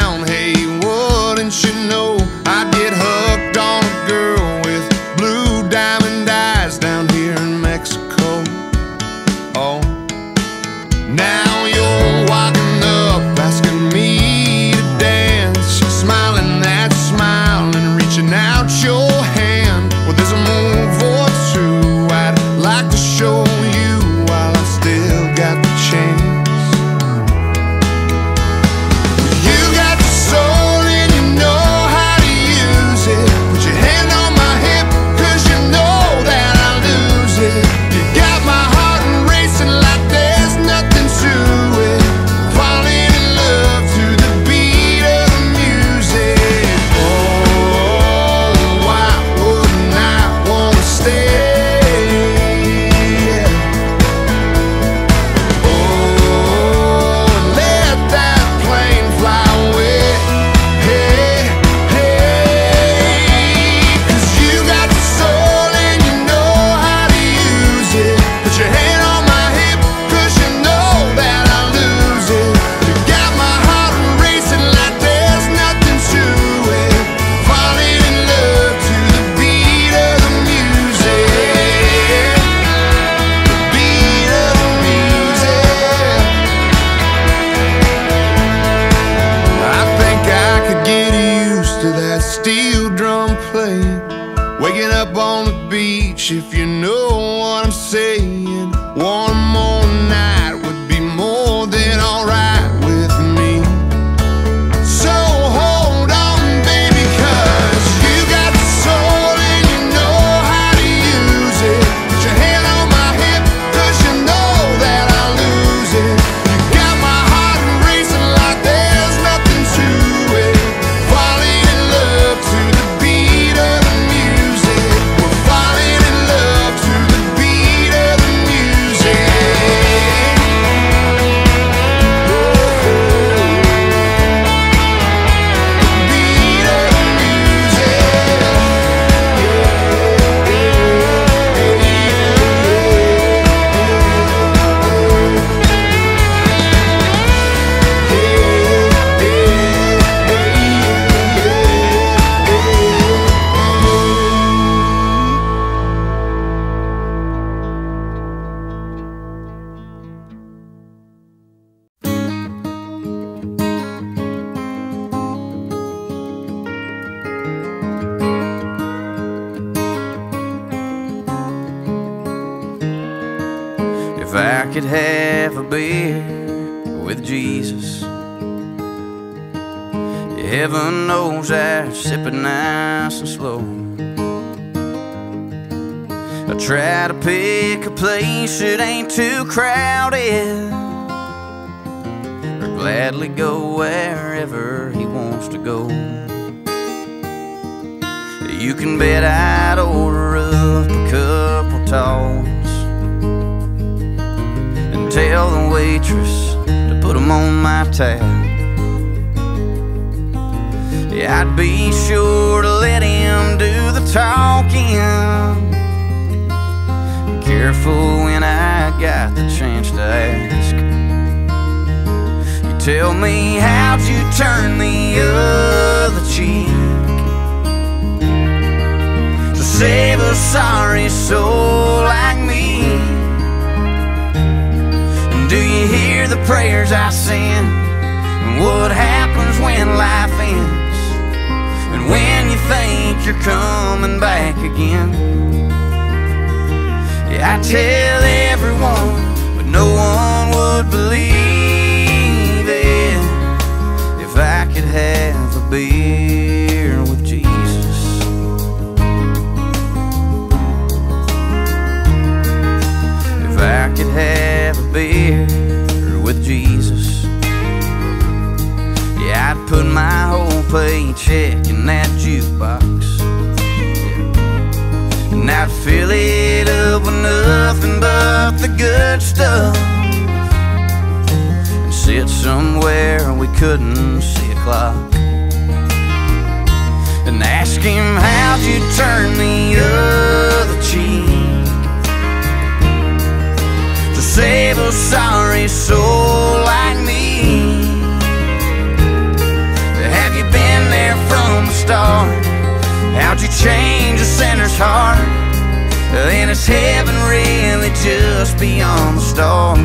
down. Hey, wouldn't you know I'd get hooked on a girl with blue diamond eyes down here in Mexico. Oh, now you're walking up asking me to dance, smiling that smile and reaching out your hand. Well, there's a move or two I'd like to show you while I still got the chance. You got the soul and you know how to use it. Put your hand on my hip, 'cause you know that I lose it. You got my heart racing like there's nothing to it. Falling in love to the beat of the music. Oh, why wouldn't I wanna stay? Oh, let that plane fly away. Hey, hey, 'cause you got the soul and you know how to use it. Put your hand on my hip, 'cause you know that I lose it. You got my heart racing like there's nothing to it. Falling in love to the beat of the music. The beat of the music. I think I could get used to that steel drum playing, waking up on the beach, if you know what I'm saying. One more night would be more than alright with me. So hold on, baby, 'cause you got the soul and you know how to use it. Put your hand on my hip, 'cause you know that I lose it. You got my heart racing like there's nothing to it. Falling in love to the beat of the music. We're falling in love to the beat of the music. Beat of the If I could have a beer with Jesus, heaven knows I'd sip it nice and slow. I try to pick a place that ain't too crowded, or gladly go wherever he wants to go. You can bet I'd order up a couple talls and tell the waitress to put them on my tab. Yeah, I'd be sure to let him do the talking, careful when I got the chance to ask. You tell me, how'd you turn the other cheek to save a sorry soul like me? And do you hear the prayers I send? And what happens when life ends? And when you think you're coming back again? Yeah, I tell everyone, but no one would believe it. If I could have a beer with Jesus. If I could have a beer with Jesus, yeah, I'd put my whole paycheck in that jukebox, and I'd fill it up with nothing but the good stuff, and sit somewhere we couldn't see a clock, and ask him, how'd you turn the other cheek to save a sorry soul like me? change a sinner's heart, then it's heaven really just beyond the stars.